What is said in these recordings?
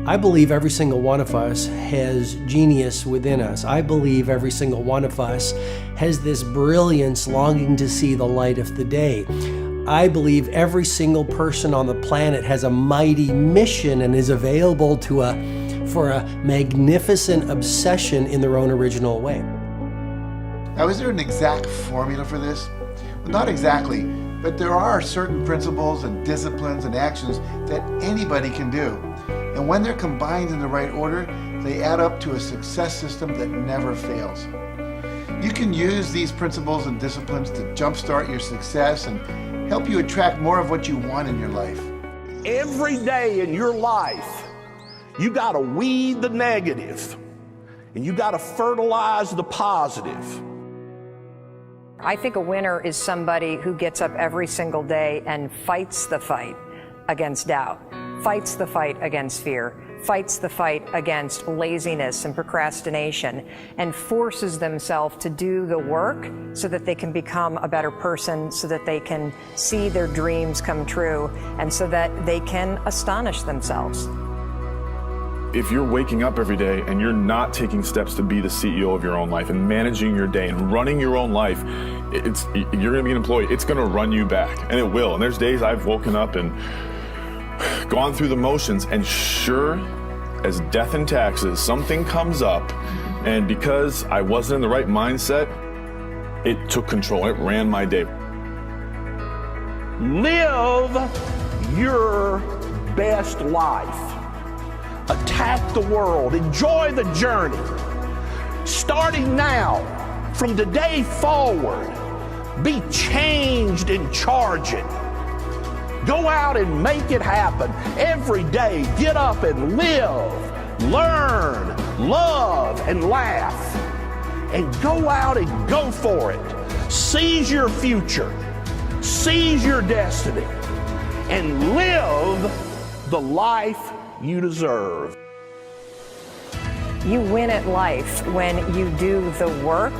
I believe every single one of us has genius within us. I believe every single one of us has this brilliance longing to see the light of the day. I believe every single person on the planet has a mighty mission and is available for a magnificent obsession in their own original way. Now, is there an exact formula for this? Well, not exactly, but there are certain principles and disciplines and actions that anybody can do. And when they're combined in the right order, they add up to a success system that never fails. You can use these principles and disciplines to jumpstart your success and help you attract more of what you want in your life. Every day in your life, you gotta weed the negative and you gotta fertilize the positive. I think a winner is somebody who gets up every single day and fights the fight against doubt, fights the fight against fear, fights the fight against laziness and procrastination, and forces themselves to do the work so that they can become a better person, so that they can see their dreams come true, and so that they can astonish themselves. If you're waking up every day and you're not taking steps to be the CEO of your own life and managing your day and running your own life, you're gonna be an employee. It's gonna run you back, and it will. And there's days I've woken up and gone through the motions, and sure as death and taxes, something comes up, and because I wasn't in the right mindset, it took control. It ran my day. Live your best life. Attack the world. Enjoy the journey. Starting now, from today forward, be changed and charge it. Go out and make it happen. Every day, get up and live, learn, love, and laugh. And go out and go for it. Seize your future. Seize your destiny. And live the life you deserve. You win at life when you do the work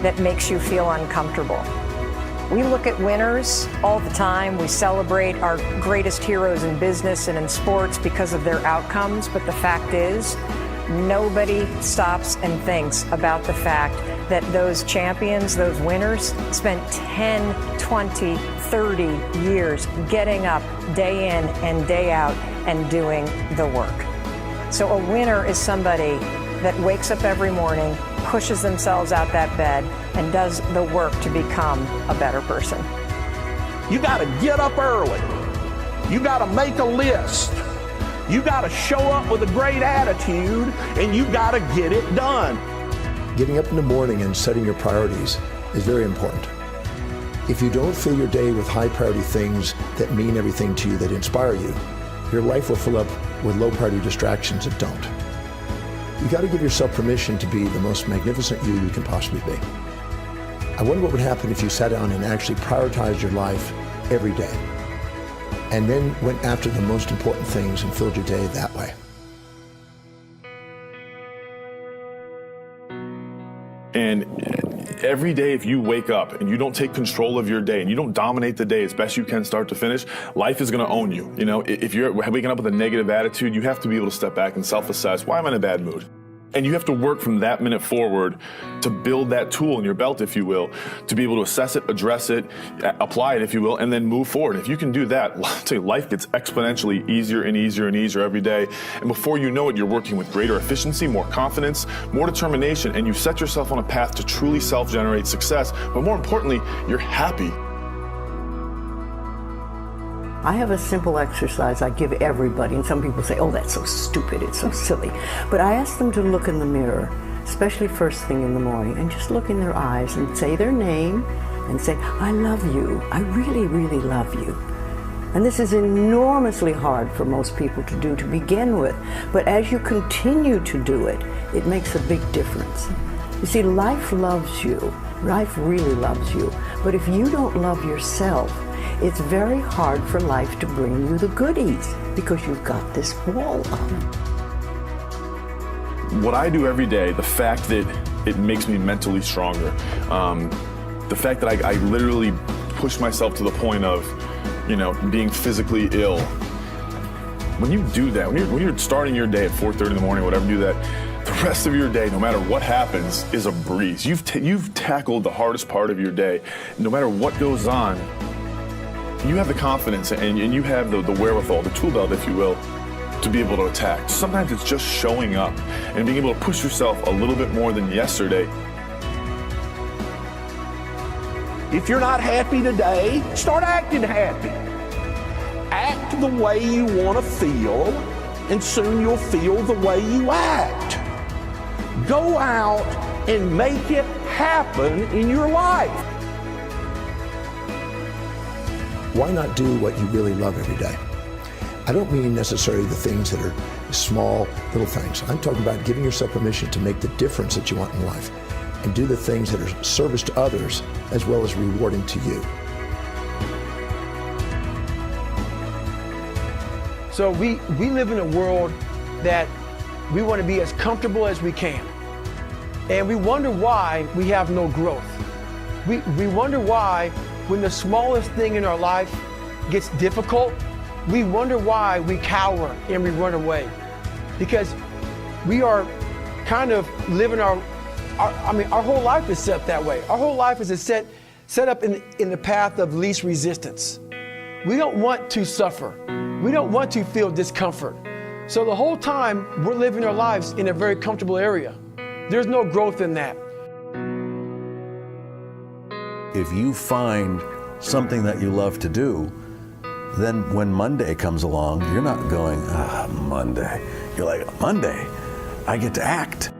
that makes you feel uncomfortable. We look at winners all the time. We celebrate our greatest heroes in business and in sports because of their outcomes, but the fact is, nobody stops and thinks about the fact that those champions, those winners, spent 10, 20, 30 years getting up day in and day out and doing the work. So a winner is somebody that wakes up every morning, pushes themselves out that bed, and does the work to become a better person. You gotta get up early. You gotta make a list. You gotta show up with a great attitude, and you gotta get it done. Getting up in the morning and setting your priorities is very important. If you don't fill your day with high priority things that mean everything to you, that inspire you, your life will fill up with low priority distractions that don't. You got to give yourself permission to be the most magnificent you can possibly be. I wonder what would happen if you sat down and actually prioritized your life every day, and then went after the most important things and filled your day that way. And every day, if you wake up and you don't take control of your day and you don't dominate the day as best you can start to finish, life is going to own you. You know, if you're waking up with a negative attitude, you have to be able to step back and self-assess. Why am I in a bad mood? And you have to work from that minute forward to build that tool in your belt, if you will, to be able to assess it, address it, apply it, if you will, and then move forward. If you can do that, I'll tell you, life gets exponentially easier and easier and easier every day. And before you know it, you're working with greater efficiency, more confidence, more determination, and you've set yourself on a path to truly self-generate success. But more importantly, you're happy. I have a simple exercise I give everybody, and some people say, oh, that's so stupid, it's so silly. But I ask them to look in the mirror, especially first thing in the morning, and just look in their eyes and say their name and say, I love you, I really, really love you. And this is enormously hard for most people to do to begin with, but as you continue to do it, it makes a big difference. You see, life loves you, life really loves you, but if you don't love yourself, it's very hard for life to bring you the goodies because you've got this wall up. What I do every day, the fact that it makes me mentally stronger, the fact that I literally push myself to the point of, being physically ill, When you do that, when you're starting your day at 4:30 in the morning, whatever, do that, the rest of your day, no matter what happens, is a breeze. You've tackled the hardest part of your day. No matter what goes on, you have the confidence and you have the wherewithal, the tool belt, if you will, to be able to attack. Sometimes it's just showing up and being able to push yourself a little bit more than yesterday. If you're not happy today, start acting happy. Act the way you want to feel, and soon you'll feel the way you act. Go out and make it happen in your life. Why not do what you really love every day? I don't mean necessarily the things that are small, little things. I'm talking about giving yourself permission to make the difference that you want in life and do the things that are service to others as well as rewarding to you. So we live in a world that we want to be as comfortable as we can. And we wonder why we have no growth. We wonder why when the smallest thing in our life gets difficult, we wonder why we cower and we run away. Because we are kind of living our whole life is set that way. Our whole life is set up in the path of least resistance. We don't want to suffer. We don't want to feel discomfort. So the whole time we're living our lives in a very comfortable area. There's no growth in that. If you find something that you love to do, then when Monday comes along, you're not going, Monday. You're like, Monday, I get to act.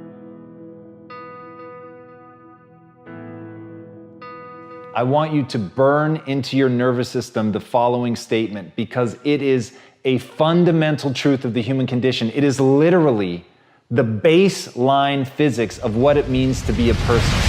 I want you to burn into your nervous system the following statement, because it is a fundamental truth of the human condition. It is literally the baseline physics of what it means to be a person.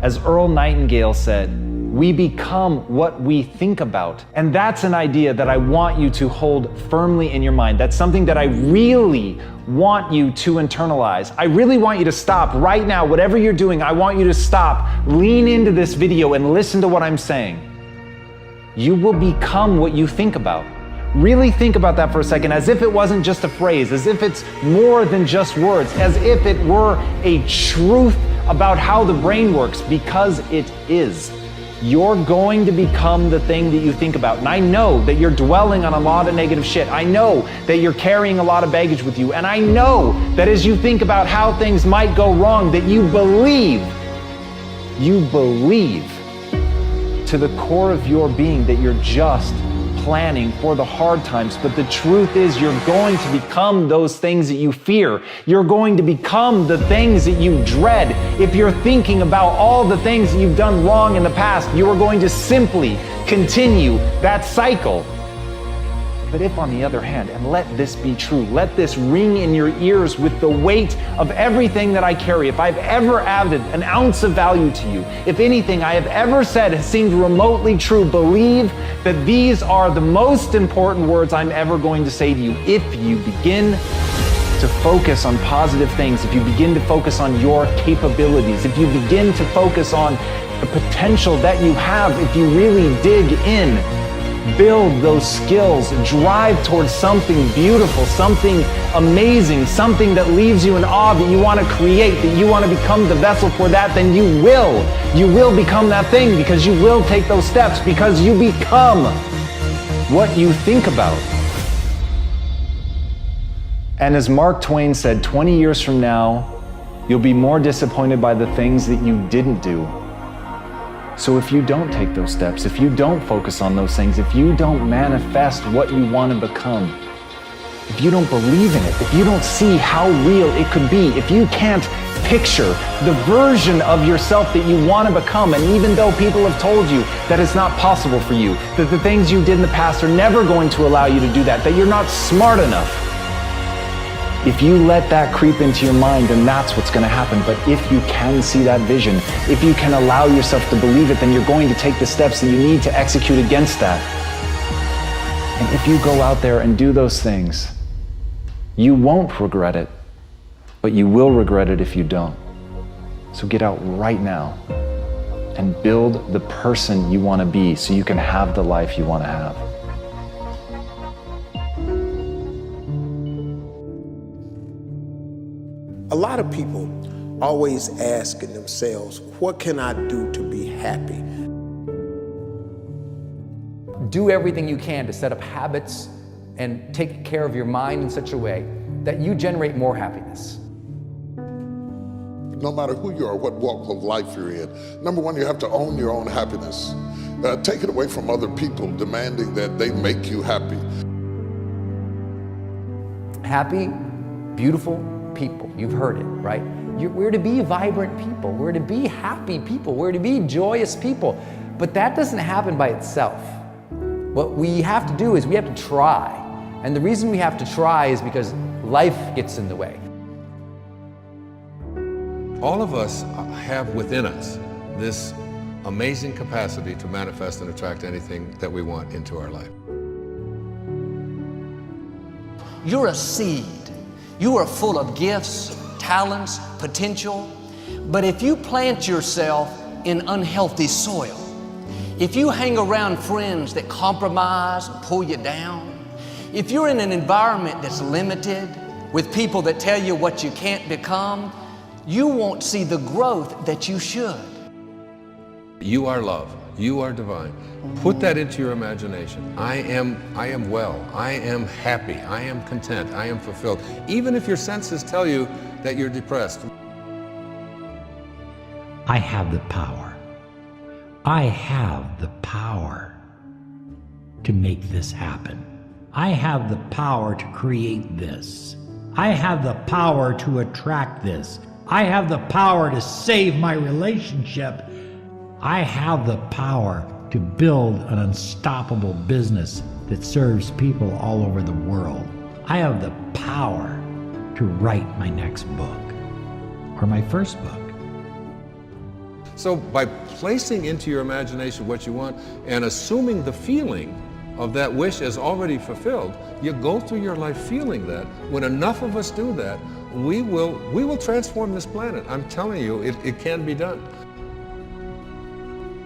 As Earl Nightingale said, we become what we think about. And that's an idea that I want you to hold firmly in your mind. That's something that I really want you to internalize. I really want you to stop right now. Whatever you're doing, I want you to stop, lean into this video and listen to what I'm saying. You will become what you think about. Really think about that for a second, as if it wasn't just a phrase, as if it's more than just words, as if it were a truth about how the brain works, because it is. You're going to become the thing that you think about. And I know that you're dwelling on a lot of negative shit. I know that you're carrying a lot of baggage with you. And I know that as you think about how things might go wrong, that you believe to the core of your being that you're just planning for the hard times. But the truth is, you're going to become those things that you fear. You're going to become the things that you dread. If you're thinking about all the things that you've done wrong in the past, you are going to simply continue that cycle. But if, on the other hand, and let this be true, let this ring in your ears with the weight of everything that I carry, if I've ever added an ounce of value to you, if anything I have ever said has seemed remotely true, believe that these are the most important words I'm ever going to say to you. If you begin to focus on positive things, if you begin to focus on your capabilities, if you begin to focus on the potential that you have, if you really dig in, build those skills, drive towards something beautiful, something amazing, something that leaves you in awe, that you want to create, that you want to become the vessel for that, then you will become that thing, because you will take those steps, because you become what you think about. And as Mark Twain said, 20 years from now, you'll be more disappointed by the things that you didn't do. So if you don't take those steps, if you don't focus on those things, if you don't manifest what you want to become, if you don't believe in it, if you don't see how real it could be, if you can't picture the version of yourself that you want to become, and even though people have told you that it's not possible for you, that the things you did in the past are never going to allow you to do that, that you're not smart enough, if you let that creep into your mind, then that's what's going to happen. But if you can see that vision, if you can allow yourself to believe it, then you're going to take the steps that you need to execute against that. And if you go out there and do those things, you won't regret it, but you will regret it if you don't. So get out right now and build the person you want to be so you can have the life you want to have. A lot of people always asking themselves, what can I do to be happy? Do everything you can to set up habits and take care of your mind in such a way that you generate more happiness. No matter who you are, what walk of life you're in, number one, you have to own your own happiness. Take it away from other people demanding that they make you happy. Happy, beautiful people. You've heard it, right? We're to be vibrant people. We're to be happy people. We're to be joyous people. But that doesn't happen by itself. What we have to do is we have to try. And the reason we have to try is because life gets in the way. All of us have within us this amazing capacity to manifest and attract anything that we want into our life. You're a seed. You are full of gifts, talents, potential. But if you plant yourself in unhealthy soil, if you hang around friends that compromise and pull you down, if you're in an environment that's limited with people that tell you what you can't become, you won't see the growth that you should. You are love. You are divine. Put that into your imagination. I am well. I am happy. I am content. I am fulfilled. Even if your senses tell you that you're depressed. I have the power. I have the power to make this happen. I have the power to create this. I have the power to attract this. I have the power to save my relationship. I have the power to build an unstoppable business that serves people all over the world. I have the power to write my next book or my first book. So by placing into your imagination what you want and assuming the feeling of that wish as already fulfilled, you go through your life feeling that. When enough of us do that, we will transform this planet. I'm telling you, it can be done.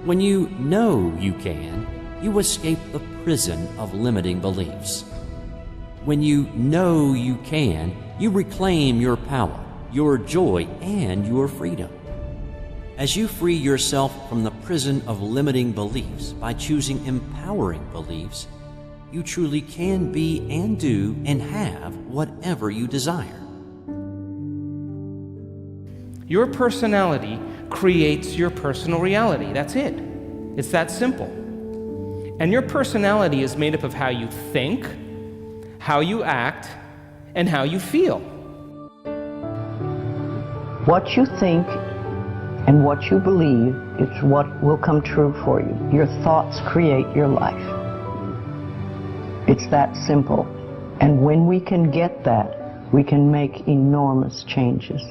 When you know you can, you escape the prison of limiting beliefs. When you know you can, you reclaim your power, your joy, and your freedom. As you free yourself from the prison of limiting beliefs by choosing empowering beliefs, you truly can be and do and have whatever you desire. Your personality creates your personal reality. That's it. It's that simple. And your personality is made up of how you think, how you act, and how you feel. What you think and what you believe is what will come true for you. Your thoughts create your life. It's that simple. And when we can get that, we can make enormous changes.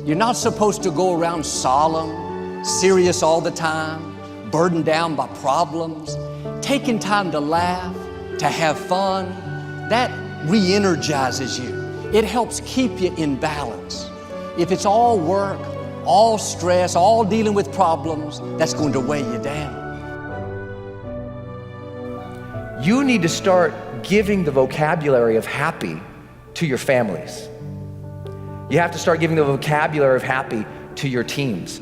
You're not supposed to go around solemn, serious all the time, burdened down by problems. Taking time to laugh, to have fun, that re-energizes you. It helps keep you in balance. If it's all work, all stress, all dealing with problems, that's going to weigh you down. You need to start giving the vocabulary of happy to your families. You have to start giving the vocabulary of happy to your teams.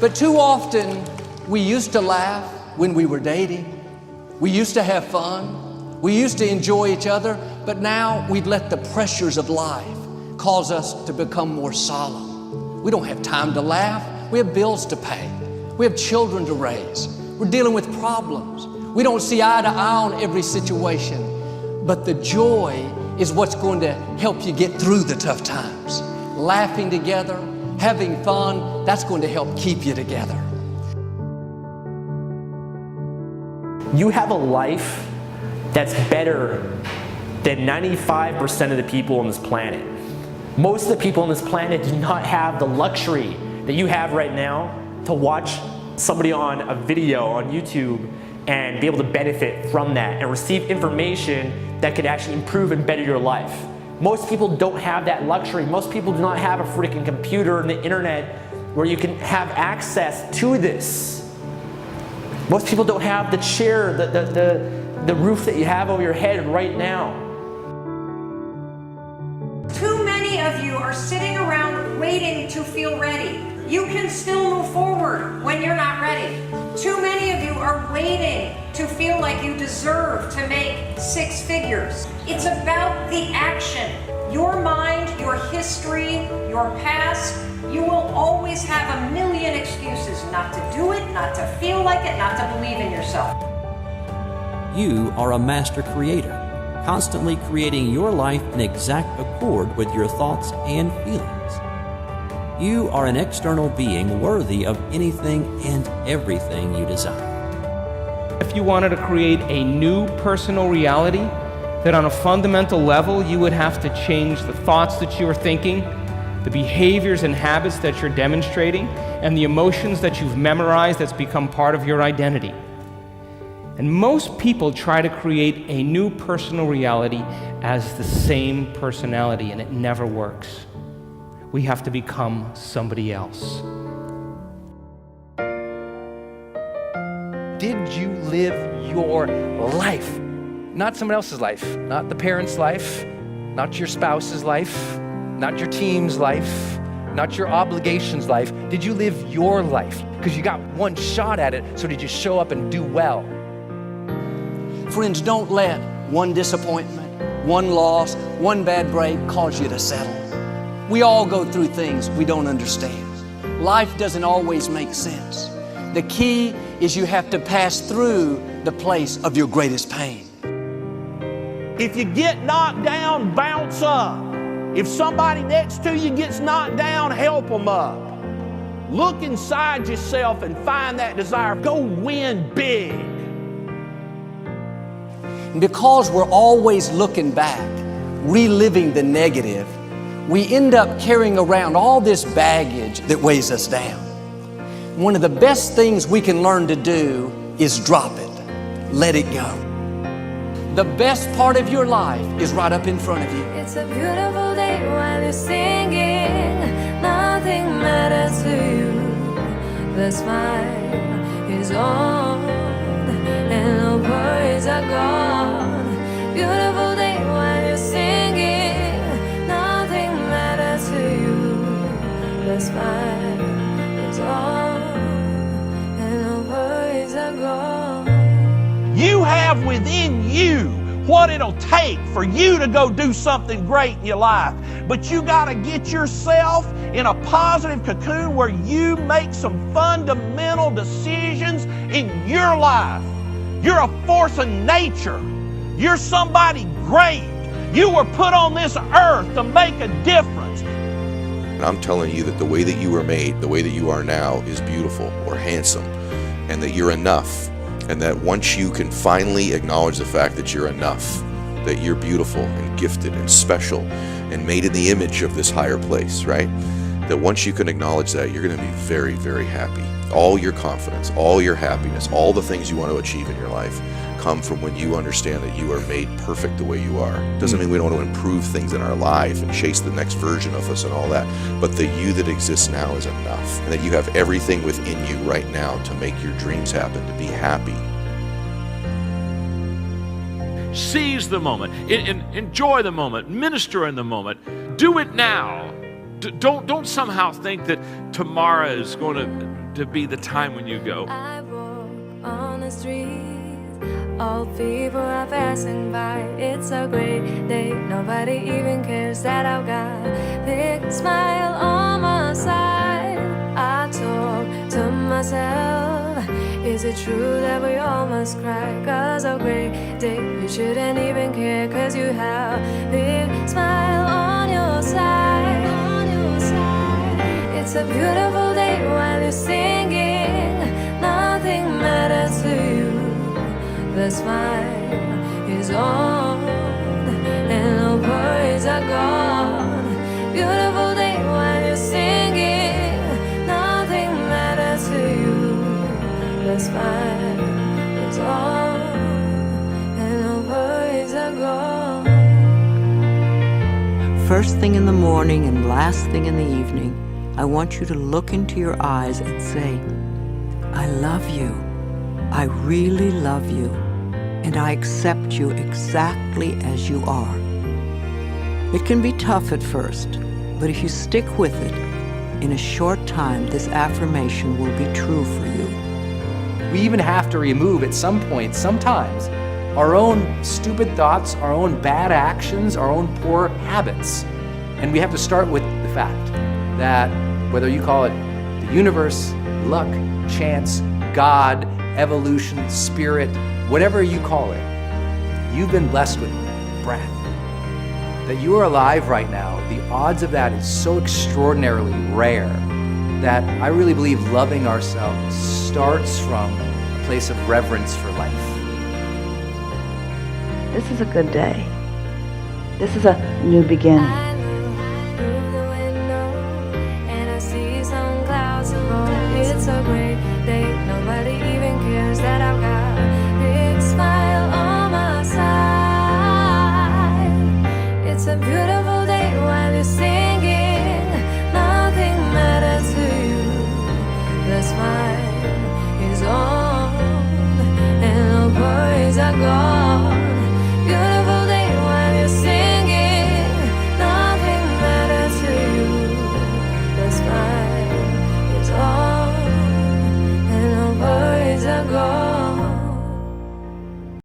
But too often, we used to laugh when we were dating. We used to have fun. We used to enjoy each other, but now we've let the pressures of life cause us to become more solemn. We don't have time to laugh. We have bills to pay. We have children to raise. We're dealing with problems. We don't see eye to eye on every situation, but the joy is what's going to help you get through the tough times. Laughing together, having fun, that's going to help keep you together. You have a life that's better than 95% of the people on this planet. Most of the people on this planet do not have the luxury that you have right now to watch somebody on a video on YouTube and be able to benefit from that and receive information that could actually improve and better your life. Most people don't have that luxury. Most people do not have a freaking computer and the internet where you can have access to this. Most people don't have the chair, the roof that you have over your head right now. are sitting around waiting to feel ready. You can still move forward when you're not ready. Too many of you are waiting to feel like you deserve to make 6 figures. It's about the action. Your mind, your history, your past, you will always have a million excuses not to do it, not to feel like it, not to believe in yourself. You are a master creator, constantly creating your life in exact accord with your thoughts and feelings. You are an external being worthy of anything and everything you desire. If you wanted to create a new personal reality, that on a fundamental level you would have to change the thoughts that you are thinking, the behaviors and habits that you're demonstrating, and the emotions that you've memorized that's become part of your identity. And most people try to create a new personal reality as the same personality, and it never works. We have to become somebody else. Did you live your life? Not someone else's life, not the parent's life, not your spouse's life, not your team's life, not your obligations life. Did you live your life? Because you got one shot at it, so did you show up and do well? Friends, don't let one disappointment, one loss, one bad break cause you to settle. We all go through things we don't understand. Life doesn't always make sense. The key is you have to pass through the place of your greatest pain. If you get knocked down, bounce up. If somebody next to you gets knocked down, help them up. Look inside yourself and find that desire. Go win big. And because we're always looking back, reliving the negative, we end up carrying around all this baggage that weighs us down. One of the best things we can learn to do is drop it. Let it go. The best part of your life is right up in front of you. It's a beautiful day while you're singing. Nothing matters to you. The smile is on and no worries are gone. Beautiful day while you're singing. Nothing matters to you. The smile is on and no worries are gone. You have within you what it'll take for you to go do something great in your life. But you got to get yourself in a positive cocoon where you make some fundamental decisions in your life. You're a force of nature. You're somebody great. You were put on this earth to make a difference. And I'm telling you that the way that you were made, the way that you are now, is beautiful or handsome, and that you're enough. And that once you can finally acknowledge the fact that you're enough, that you're beautiful and gifted and special and made in the image of this higher place, right? That once you can acknowledge that, you're going to be very, very happy. All your confidence, all your happiness, all the things you want to achieve in your life come from when you understand that you are made perfect the way you are. Doesn't mean we don't want to improve things in our life and chase the next version of us and all that, but the you that exists now is enough, and that you have everything within you right now to make your dreams happen, to be happy. Seize the moment, enjoy the moment, minister in the moment. Do it now. Don't somehow think that tomorrow is going to be the time when you go. I walk on the street. All people are passing by. It's a great day. Nobody even cares that I've got a big smile on my side. I talk to myself. Is it true that we all must cry? 'Cause a great day, you shouldn't even care. 'Cause you have a big smile on your side. It's a beautiful day while you're singing. Nothing matters to you. The smile is on and no worries are gone. Beautiful day while you're singing. Nothing matters to you. The smile is on and no worries are gone. First thing in the morning and last thing in the evening, I want you to look into your eyes and say, I love you. I really love you. And I accept you exactly as you are. It can be tough at first, But if you stick with it, in a short time, this affirmation will be true for you. We even have to remove at some point, sometimes, our own stupid thoughts, our own bad actions, our own poor habits. And we have to start with the fact that whether you call it the universe, luck, chance, God, evolution, spirit, whatever you call it, you've been blessed with breath. That you are alive right now, the odds of that is so extraordinarily rare that I really believe loving ourselves starts from a place of reverence for life. This is a good day. This is a new beginning. And I see some clouds roll. It's a great day. Nobody even cares that I've got a big smile on my side. It's a beautiful day while you're singing. Nothing matters to you. The smile is on, and no worries are gone.